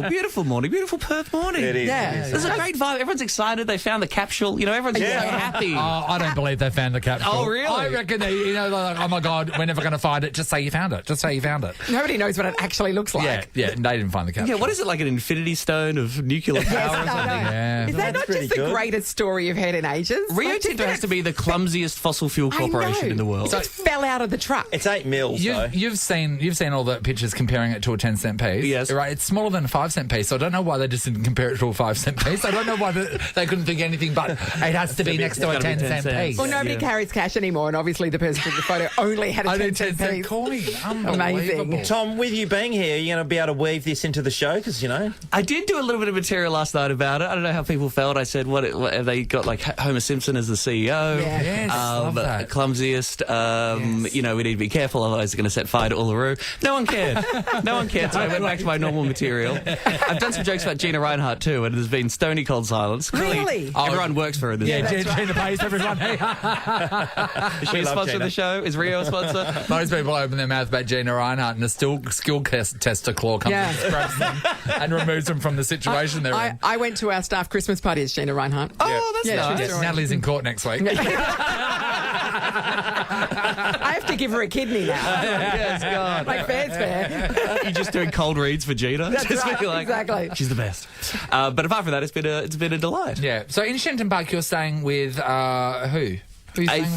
beautiful morning, beautiful Perth morning. It is. Yeah. There's a great vibe. Everyone's excited. They found the capsule. Everyone's so happy. Oh, I don't believe they found the capsule. Oh, really? I reckon they, like, oh my God, we're never going to find it. Just say you found it. Just say you found it. Nobody knows what it actually looks like. Yeah, they didn't find the capsule. Yeah, what is it, like an infinity stone of nuclear power or something? Yeah. Is that not pretty just the good. greatest story you've heard in ages? Rio Tinto has to be the clumsiest fossil fuel corporation in the world. So it fell out of the truck. It's 8 mils, though. You've seen all the pictures comparing it to a 10-cent piece. Yes. Right. It's smaller than a 5-cent piece, so I don't know why they just didn't compare it to a 5-cent piece. I don't know why they couldn't think anything but it has to be next to a 10-cent piece. Well, nobody carries cash anymore, and obviously the person in the photo only had a 10-cent piece. coin. Amazing. Tom, with you being here, you're going to be able to weave this into the show because, you know. I did do a little bit of material last night about it. I don't know how people felt. I said, what have they got, like Homer Simpson as the CEO? Yeah. Yes, love that. Clumsiest. You know, we need to be careful, otherwise it's going to set fire to Uluru. No one cared. No one cared, so I went back to my normal material. I've done some jokes about Gina Reinhardt too, and there's been stony cold silence. Clearly, Really? everyone works for her. This Yeah, Gina pays everyone. Is she a sponsor of the show? Is Rio a sponsor? Most people open their mouth about Gina Reinhardt and a skill tester claw comes and scrubs them and removes them from the situation they're in. I went to our staff Christmas party as Gina Reinhardt. Oh, that's nice. Yes, Natalie's in court next week. I have to give her a kidney now. Yes, God. Like, fair's fair. You're just doing cold reads for Gina. That's Just right, be like, exactly. She's the best. But apart from that, it's been a delight. Yeah. So in Shenton Park, you're staying with who? Who are you A staying with?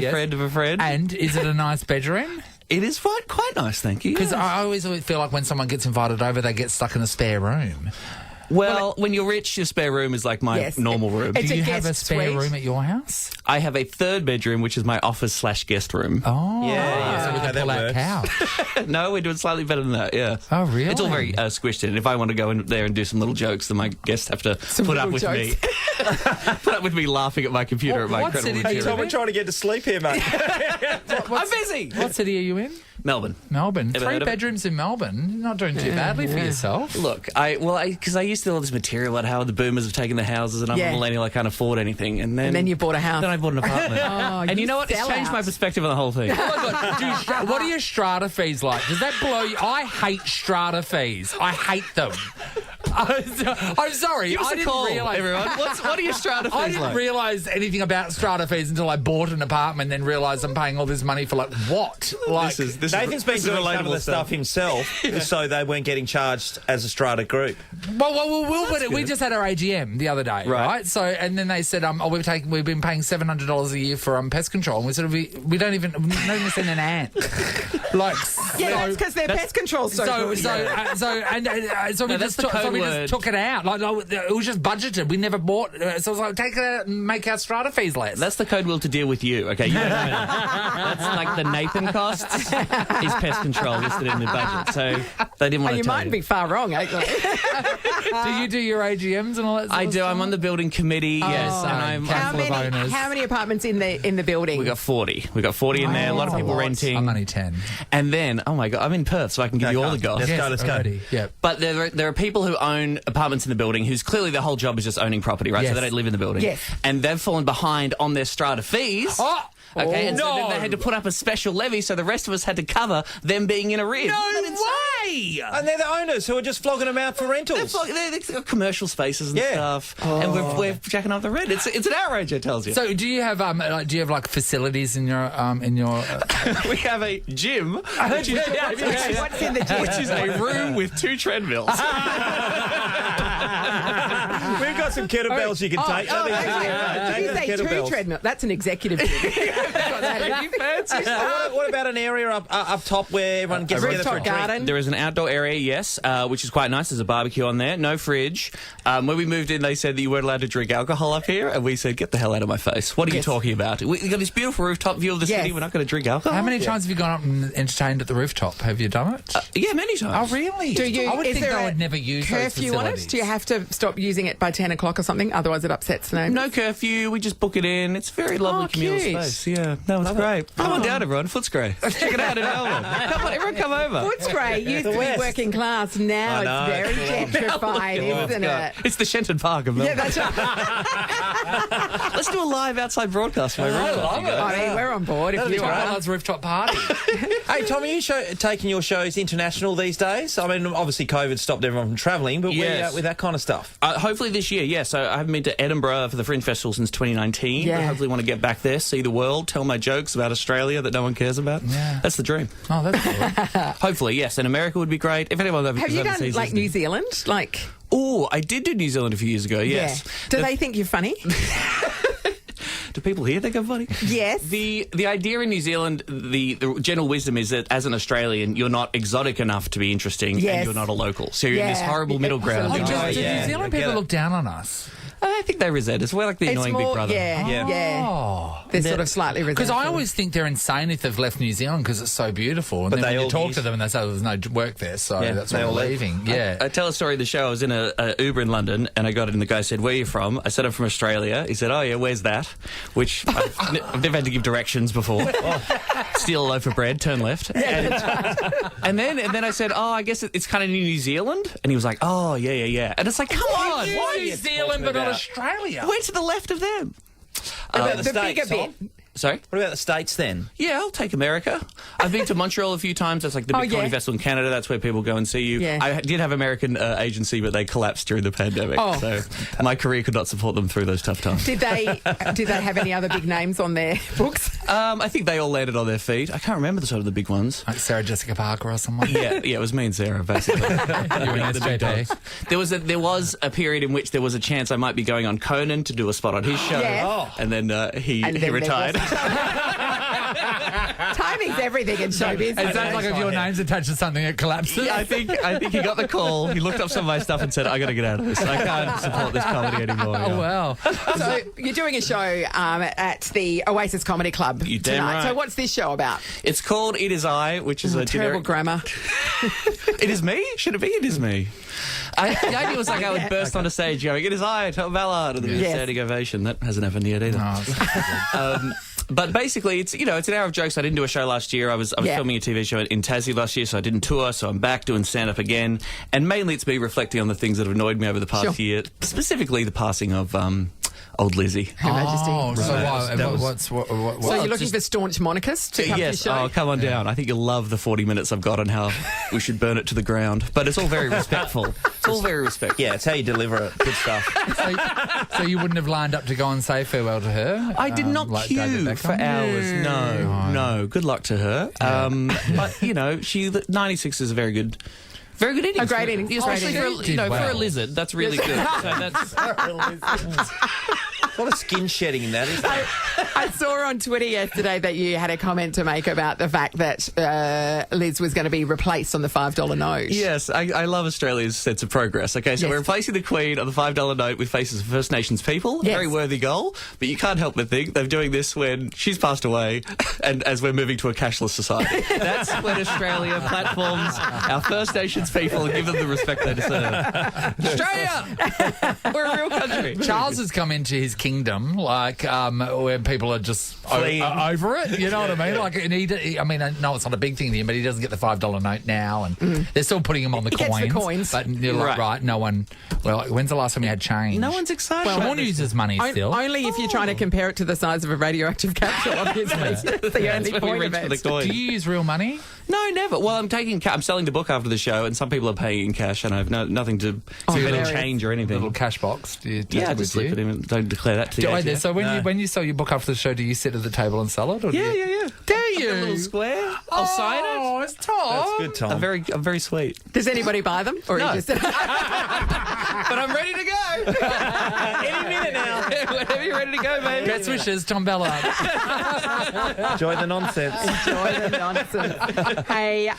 friend of a friend. And is it a nice bedroom? It is quite nice, thank you. Because I always feel like when someone gets invited over, they get stuck in a spare room. Well, when you're rich, your spare room is like my normal room. Do you have a spare room at your house? I have a third bedroom, which is my office/guest room. Oh, Yeah, so we can pull out couch. No, we're doing slightly better than that, yeah. Oh, really? It's all very squished in. If I want to go in there and do some little jokes, then my guests have to put up with me. Put up with me laughing at my computer at my incredible Hey, Tom, we're trying to get to sleep here, mate. I'm busy. What city are you in? Melbourne. Melbourne. Ever 3 heard of it? bedrooms in Melbourne. You're not doing too badly for yourself. Look, because I used to do all this material about how the boomers have taken the houses and I'm a millennial, I can't afford anything. And then you bought a house. Then I bought an apartment. And you know what? It's sell changed out. my perspective on the whole thing. What are your strata fees like? Does that blow you? I hate strata fees. I hate them. I'm sorry. Give us I a didn't call, realise. everyone. What are your strata fees I didn't like? realise anything about strata fees until I bought an apartment and then realised I'm paying all this money for, like, what? Like, Nathan's been doing some of the stuff himself, so they weren't getting charged as a strata group. But we just had our AGM the other day, right? So, and then they said, we've been paying $700 a year for pest control, and we said we don't even send an ant. Like, that's because their pest control's so good. So we just took it out. Like, it was just budgeted. We never bought. So I was like, take it out and make our strata fees less. That's the code word to deal with you. Okay, you don't know. That's like the Nathan costs is pest control listed in the budget. So they didn't want to you tell might be far wrong, actually. Do you do your AGMs and all that? I do. I'm on the building committee. Yes, and I'm full of owners. How many apartments in the building? We got 40. We got 40 in there. A lot of people renting. I'm only 10. And then, oh my God, I'm in Perth, so I can give you all the goss. Let's go. Yeah. But there are people who own apartments in the building whose clearly their whole job is just owning property, right? Yes. So they don't live in the building. Yes. And they've fallen behind on their strata fees. Okay, and so then they had to put up a special levy, so the rest of us had to cover them being in arrears. No way! And they're the owners who are just flogging them out for rentals. They've got commercial spaces and stuff, and we're jacking up the rent. It's an outrage, I tells you. So, do you have like facilities in your We have a gym, What's in the gym? which is a room with 2 treadmills. We've got some kettlebells you can take. Did you say 2 treadmill? That's an executive gym. You fancy stuff? What about an area up top where everyone gets together for a rooftop drink? garden? There is an outdoor area, yes, which is quite nice. There's a barbecue on there, no fridge. When we moved in, they said that you weren't allowed to drink alcohol up here, and we said, get the hell out of my face. What are you talking about? We've got this beautiful rooftop view of the city. We're not going to drink alcohol. How many times have you gone up and entertained at the rooftop? Have you done it? Yeah, many times. Oh, really? Do you? I would is think there I a would never use those curfew on it? facilities. Do you have to stop using it by 10 o'clock or something? Otherwise, it upsets the neighbours. No curfew. We just book it in. It's a very lovely communal cute. space. Yeah, no, it's great. Come on down, everyone. Footscray. Check it out in Melbourne. Come on, everyone, come over. Footscray used to be working class. Now it's very gentrified, isn't it? It's the Shenton Park of Melbourne. Yeah, that's right. Let's do a live outside broadcast. I love it. I mean, we're on board if you Tom are. Ballard's rooftop party. Hey, Tom, are you taking your shows international these days? I mean, obviously COVID stopped everyone from travelling, but where are you at with that kind of stuff? Hopefully this year, yeah. So I haven't been to Edinburgh for the Fringe Festival since 2019. Yeah. But hopefully want to get back there, see the world, tell my jokes about Australia that no one cares about. Yeah. That's the dream. Oh, that's cool. Hopefully, yes. And America would be great. If anyone Have you done like New Zealand? Like, Oh, I did do New Zealand a few years ago, yes. Yeah. Do they think you're funny? Do people here think I'm funny? Yes. The idea in New Zealand, the general wisdom is that as an Australian, you're not exotic enough to be interesting, Yes. and you're not a local. So you're in this horrible middle ground. Do yeah, New Zealand I get people it. look down on us? I think they resent us. We're like the annoying big brother. Oh. They're sort of slightly resentful. Because I always think they're insane if they've left New Zealand because it's so beautiful. And But then they when you all talk use- to them and they say, there's no work there, so Yeah, that's they why all we're leave. leaving. Yeah. I tell a story of the show. I was in a Uber in London, and I got it, and the guy said, "Where are you from?" I said, "I'm from Australia." He said, "Oh yeah, where's that?" Which I've never had to give directions before. Steal a loaf of bread, turn left, and then I said, "Oh, I guess it's kind of New Zealand." And he was like, "Oh yeah," and it's like, come on, Why New Zealand but not Australia? We're to the left of them. What about the the States, bigger Tom? bit. Sorry? What about the States then? Yeah, I'll take America. I've been to Montreal a few times. That's like the big comedy festival in Canada. That's where people go and see you. Yeah. I did have American agency, but they collapsed during the pandemic. Oh. So my career could not support them through those tough times. Did they have any other big names on their books? I think they all landed on their feet. I can't remember the sort of the big ones. Like Sarah Jessica Parker or someone? Yeah, it was me and Sarah, basically. You and SJP. There was a period in which there was a chance I might be going on Conan to do a spot on his show. Yeah. And then he there retired. Timing's everything in showbiz. It sounds like if your name's attached to something, it collapses. I think he got the call. He looked up some of my stuff and said, "I got to get out of this. I can't support this comedy anymore." Oh, wow. So you're doing a show at the Oasis Comedy Club You damn tonight. right. So what's this show about? It's called It Is I, which is a Terrible generic... grammar. It is me? Should it be It Is Me? The idea was like I would burst onto stage going, "It is I, Tom Ballard," and there'd be a Yes. standing ovation. That hasn't happened yet either. But basically, it's an hour of jokes. I didn't do a show last year. I was filming a TV show in Tassie last year, so I didn't tour. So I'm back doing stand-up again, and mainly it's me reflecting on the things that have annoyed me over the past year, specifically the passing of old Lizzie. Her Majesty. Oh, so what? So you're looking for staunch monarchists to come to your Yes, show? come on down. I think you'll love the 40 minutes I've got on how we should burn it to the ground. But it's all very respectful. It's all very respectful. Yeah, it's how you deliver it. Good stuff. So you wouldn't have lined up to go and say farewell to her? I did not like David queue Beckham? for hours. No. Good luck to her. But she 96 is a very good innings. A great innings. Especially Great for a lizard. That's really good. So that's A lot of skin shedding in that, isn't there? I saw on Twitter yesterday that you had a comment to make about the fact that Liz was going to be replaced on the $5 note. Yes, I love Australia's sense of progress. Okay, so we're replacing the Queen on the $5 note with faces of First Nations people. Yes. A very worthy goal, but you can't help but think they're doing this when she's passed away and as we're moving to a cashless society. That's when Australia platforms our First Nations people and give them the respect they deserve. Australia! We're a real country. Charles has come into his kingdom, like where people are just over it. You know what I mean? Like, and I mean, I know it's not a big thing to him, but he doesn't get the $5 note now, and they're still putting him on the He coins. gets the coins. But you're like, right? No one. Well, when's the last time you had change? No one's excited. Well, Shaun uses money still. Only if you're trying to compare it to the size of a radioactive capsule, obviously. That's the only when we point reach of for the it. coin. Do you use real money? No, never. Well, I'm selling the book after the show, and some people are paying in cash, and I have nothing to hilarious. change or anything. Little cash box. Do you take Yeah, I it just with slip you? it in. Don't declare that to the ATM. So when you sell your book after the show, do you sit at the table and sell it? Or Yeah. Do you? A little square. I'll sign it. Oh, it's Tom. That's good, Tom. I'm very sweet. Does anybody buy them? Or No. you just... But I'm ready to go. Any minute now. Whenever you're ready to go, baby. Best wishes, Tom Ballard. Enjoy the nonsense. Enjoy the nonsense. Hey,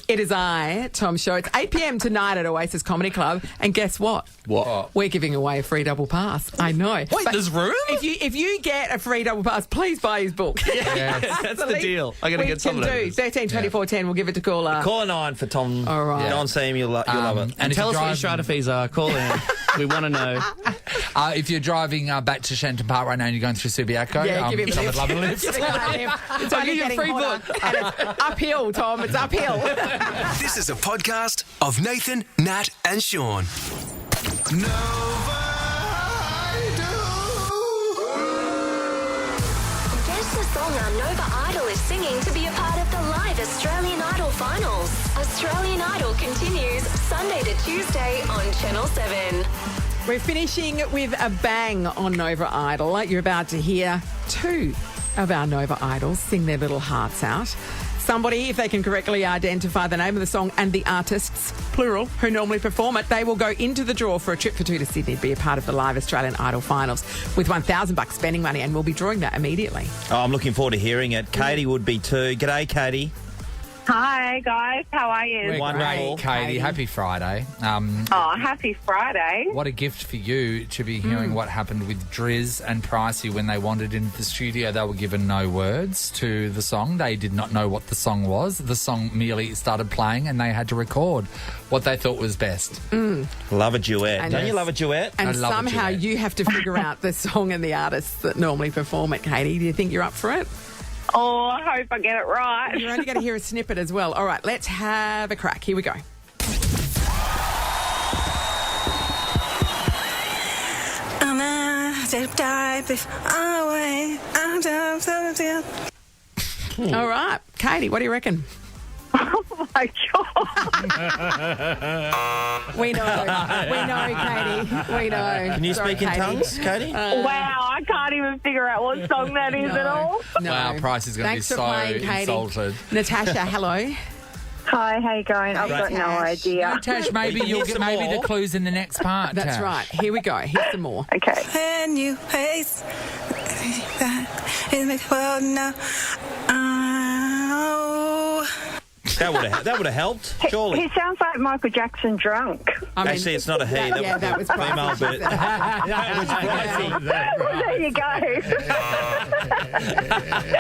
it is I, Tom Show. It's 8 p.m. tonight at Oasis Comedy Club. And guess what? What? We're giving away a free double pass. I know. Wait, But there's room? If you get a free double pass, please buy his book. That's the deal. I got to We get can someone. do 13 24 10. We'll give it to caller. Call a 9 for Tom. All right. Go and see him. You'll love it. And if tell us you're what your driving- strata fees are. Call in. We want to know. If you're driving back to Shenton Park right now and you're going through Subiaco, Yeah, give him a Tom lift. would love a lift. Give him a lift. It's only give you a getting free hotter. And it's uphill, Tom. It's uphill. This is a podcast of Nathan, Nat, and Shaun. Guess the song our Nova Idol is singing to be a part of the live Australian Idol finals. Australian Idol continues Sunday to Tuesday on Channel 7. We're finishing with a bang on Nova Idol. You're about to hear two of our Nova Idols sing their little hearts out. somebody, if they can correctly identify the name of the song and the artists, plural, who normally perform it, they will go into the draw for a trip for two to Sydney to be a part of the live Australian Idol finals with $1,000 spending money, and we'll be drawing that immediately. Oh, I'm looking forward to hearing it. Katie would be too. G'day, Katie. Hi, guys. How are you? Wonderful, Katie. Happy Friday. Happy Friday. What a gift for you to be hearing what happened with Driz and Pricey when they wandered into the studio. They were given no words to the song. They did not know what the song was. The song merely started playing and they had to record what they thought was best. Love a duet. Don't you love a duet? And somehow you have to figure out the song and the artists that normally perform it, Katie. Do you think you're up for it? Oh, I hope I get it right. You're only going to hear a snippet as well. All right, let's have a crack. Here we go. All right, Katie, what do you reckon? Oh, my God. We know, Katie. We know. Can you speak in tongues, Katie? Wow, I can't even figure out what song that is at all. No. Wow, Price is going to be Thanks for so playing, Katie. insulted. Natasha, hello. Hi, how you going? I've got no idea. Tash, maybe you'll get the clues in the next part. That's Tash. right. Here we go. Here's some more. Okay. When you face that in the world now. That would have helped, surely. He sounds like Michael Jackson drunk. Actually, it's not a he. That was female, but There you go. I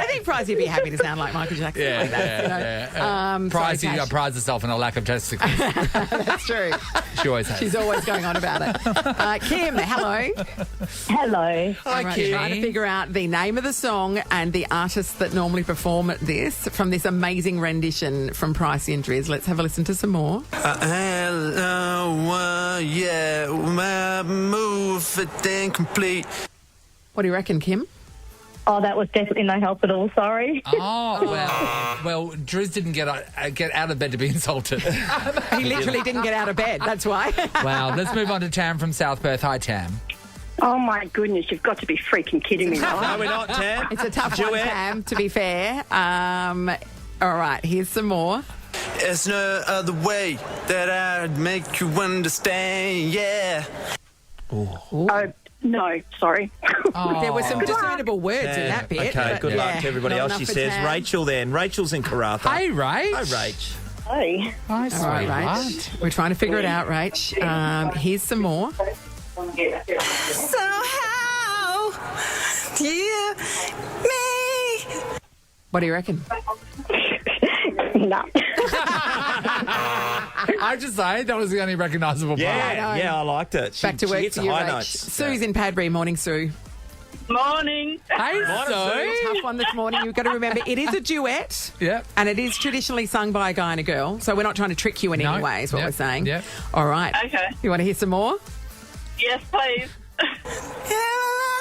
think Pricey would be happy to sound like Michael Jackson. Yeah, like that, Pricey prides herself on a lack of testicles. That's true. She always has. She's always going on about it. Kim, hello. Hello. Hi, Kim. Trying to figure out the name of the song and the artists that normally perform this from this amazing rendition from Pricey and Driz. Let's have a listen to some more. My move it incomplete. What do you reckon, Kim? Oh, that was definitely no help at all. Sorry. Oh, well, Driz didn't get out of bed to be insulted. He literally didn't get out of bed. That's why. Wow, let's move on to Tam from South Perth. Hi, Tam. Oh, my goodness. You've got to be freaking kidding me, right? No, we're not, Tam. It's a tough one, Tam, to be fair. All right, here's some more. There's no other way that I'd make you understand, yeah. Oh, no, sorry. There were some discernible words in that bit. Okay, good luck to everybody else, she says. Tam. Rachel then. Rachel's in Karratha. Hey, Rach. Hi, Rach. Hey. Hi, All right, Rach. We're trying to figure it out, Rach. Here's some more. Somehow, you, me. What do you reckon? No. I just say that was the only recognisable part. Yeah, I liked it. Back to she work hits for the you, high Rach. notes. Sue's in Padbury. Morning, Sue. Morning. Hey, Sue. Tough one this morning. You've got to remember, it is a duet. Yep. And it is traditionally sung by a guy and a girl. So we're not trying to trick you in any way, is what we're saying. Yep. All right. Okay. You want to hear some more? Yes, please.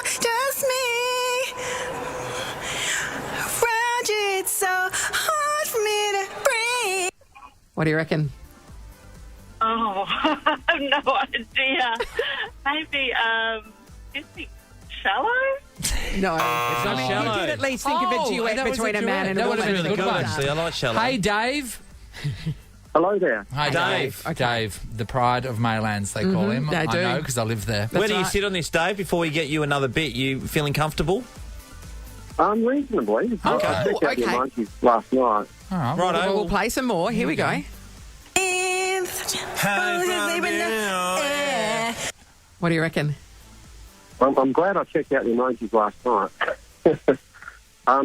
Just me. Around you, it's so hard for me to breathe. What do you reckon? Oh, I have no idea. Maybe, Shallow? No. It's not Shallow. You did at least think of a duet between a man and a That woman. was really good, actually. I like Shallow. Hey, Dave. Hello there. Hi, Dave. Okay. Dave, the pride of Maylands, they call him. they do. I know, because I live there. Where do you sit on this, Dave, before we get you another bit? You feeling comfortable? Reasonably. Okay. I checked out the Okay. emojis last night. All right. Righto. We'll play some more. Here we go. What do you reckon? I'm glad I checked out the emojis last night.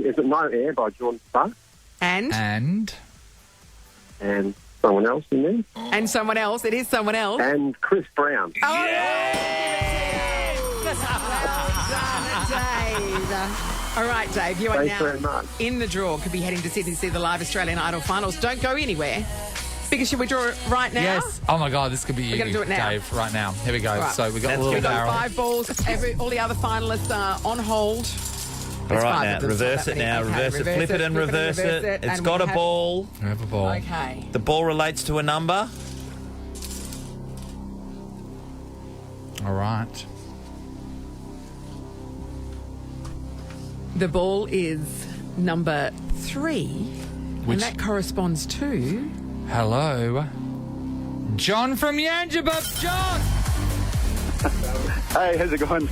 Is it No Air by John Sparks? And someone else in there? And someone else. It is someone else. And Chris Brown. Oh, Dave. All right, Dave, you are Thanks very now much. in the draw. Could be heading to Sydney to see the live Australian Idol finals. Don't go anywhere. Because should we draw it right now? Yes. Oh, my God, this could be you, We're gonna do it now. Dave, right now. Here we go. Right. So we got a Let's little give it barrel. 5 balls. All the other finalists are on hold. All right, five now, of them, reverse so it that now. many. Okay, Reverse it. Flip it and reverse it. It's and got we a have- ball. We have a ball. Okay. The ball relates to a number. All right. The ball is number 3. And that corresponds to... Hello. John from Yangebup. John! Hey, how's it going?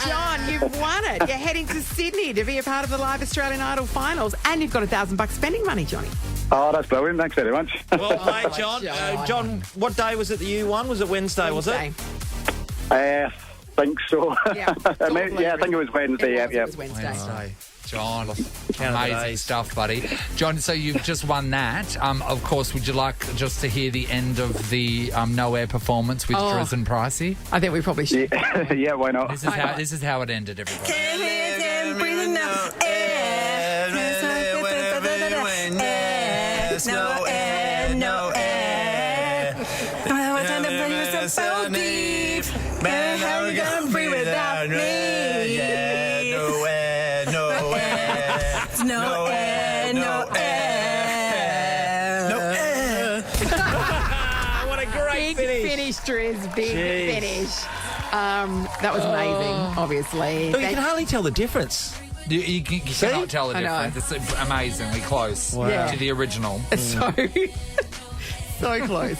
John, you've won it. You're heading to Sydney to be a part of the Live Australian Idol finals, and you've got $1,000 spending money, Johnny. Oh, that's brilliant. Thanks very much. Well, hey, John. John, what day was it that you won? Was it Wednesday, was it? I think so. Yeah, I think it was Wednesday. It was Wednesday. John, amazing stuff, buddy. John, so you've just won that. Of course, would you like just to hear the end of the No Air performance with Driz and Pricey? I think we probably should. Yeah, why not? This is how it ended, everybody. No air, no air. So deep. Man, how are we gonna breathe without me? Yeah, no air, no air. No air, no air. No air. What a great finish, Driz. Big finish. That was amazing, obviously. But you can hardly tell the difference. You cannot tell the difference. It's amazingly close to the original. It's so close.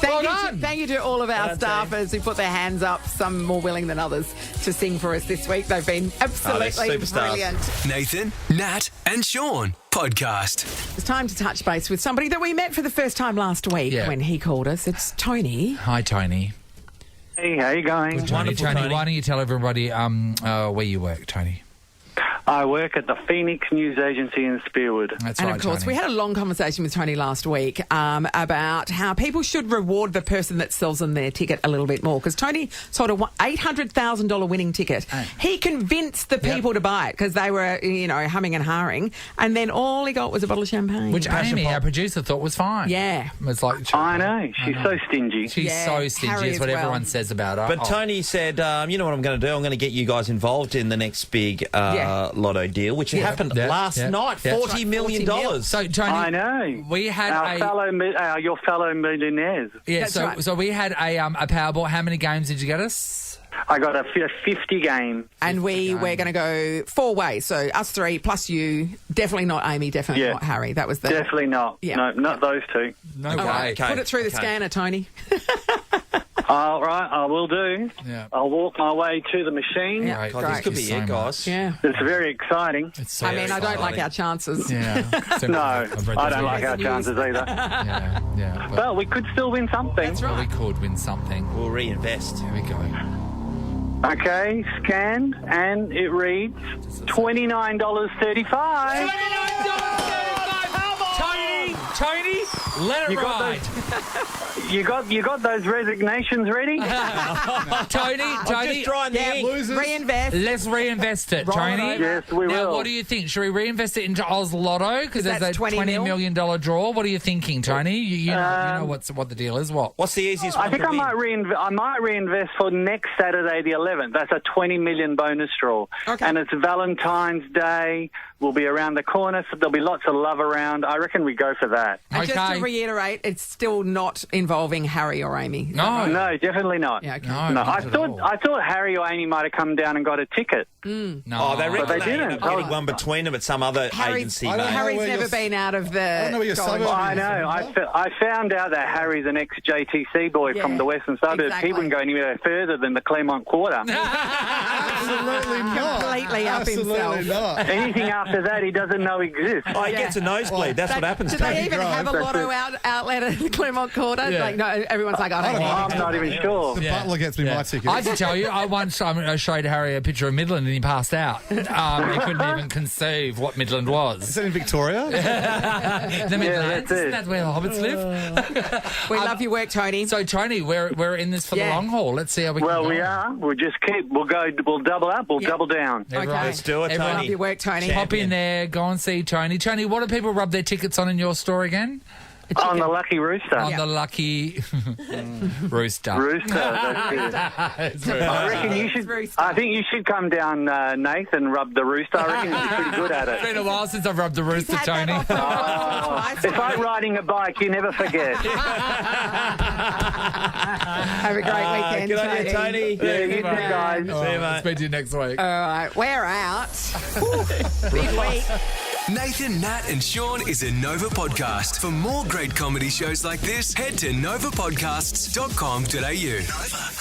Thank you to all of our staffers who put their hands up, some more willing than others, to sing for us this week. They've been absolutely brilliant. Nathan, Nat, and Shaun podcast. It's time to touch base with somebody that we met for the first time last week when he called us. It's Tony. Hi, Tony. Hey, how you going? Tony, why don't you tell everybody where you work, Tony? I work at the Phoenix News Agency in Spearwood. That's and right, of course, Tony. we had a long conversation with Tony last week about how people should reward the person that sells them their ticket a little bit more. Because Tony sold a $800,000 winning ticket. He convinced the people to buy it because they were, humming and hawing. And then all he got was a bottle of champagne. Which Amy, our producer, thought was fine. Yeah. It's like, I know. She's so stingy. She's so stingy. That's what everyone says about her. But Tony said, you know what I'm going to do? I'm going to get you guys involved in the next big lotto deal, which happened last night. $40 million. So, Tony, I know. We had your fellow millionaires. Yeah, so we had a Powerball. How many games did you get us? I got a 50 game. And we're going to go 4 ways. So us 3 plus you. Definitely not Amy. Definitely not Harry. That was the... Definitely not. Yeah. No, not those two. No way. Right. Put it through the scanner, Tony. All right, I will do. Yeah. I'll walk my way to the machine. Yeah, God, this could be it, guys. Yeah. It's very exciting. I don't like our chances. Yeah. No, I don't like our chances either. Yeah. Well, we could still win something. That's right. We could win something. We'll reinvest. Here we go. Okay, scanned, and it reads $29.35. Tony, let it ride. You got those resignations ready? Tony, just trying to reinvest. Let's reinvest it, Tony. Yes, we now, will. what do you think? Should we reinvest it into Oz Lotto? Because there's a $20 million draw. What are you thinking, Tony? You know what the deal is. What's the easiest one? I think I might reinvest for next Saturday, the 11th. That's a $20 million bonus draw. Okay. And it's Valentine's Day. We'll be around the corner, so there'll be lots of love around. I reckon we go for that. And just to reiterate, it's still not involving Harry or Amy. No, definitely not. Yeah, okay. No, I thought Harry or Amy might have come down and got a ticket. No, they reckon they they didn't. ended up getting one between them at some other agency. Harry's never been out of the... I know. I found out that Harry's an ex-JTC boy from the western suburbs. Exactly. He wouldn't go anywhere further than the Claremont Quarter. Absolutely not. Completely up Absolutely himself. not. Anything after that, he doesn't know exists. Oh, he gets a nosebleed. That's what happens Do to him. they even have a lotto outlet at the Claremont Quarter? Yeah. Like, no, everyone's like, I don't know. I'm not even sure. The butler gets me my ticket. I have to tell you, I once I showed Harry a picture of Midland and he passed out. He couldn't even conceive what Midland was. Is that in Victoria? The Midlands. Isn't that where the hobbits live? We love your work, Tony. So, Tony, we're in this for the long haul. Let's see how we can go. Well, we are. We'll just we'll double up, we'll double down. Everyone, Let's do it, everyone Tony. Love your work, Tony. Pop in there, go and see Tony. Tony, what do people rub their tickets on in your store again? On the Lucky Rooster. On the Lucky Rooster. That's it. I reckon you should. I think you should come down, Nathan, rub the rooster. I reckon you're pretty good at it. It's been a while since I've rubbed the rooster, Tony. It's like riding a bike. You never forget. Have a great weekend, Good on you, Tony. Yeah, you too, guys. See you, mate. Speak to you next week. All right, we're out. Big week. Nathan, Nat and Sean is a Nova podcast. For more great comedy shows like this, head to novapodcasts.com.au. Nova.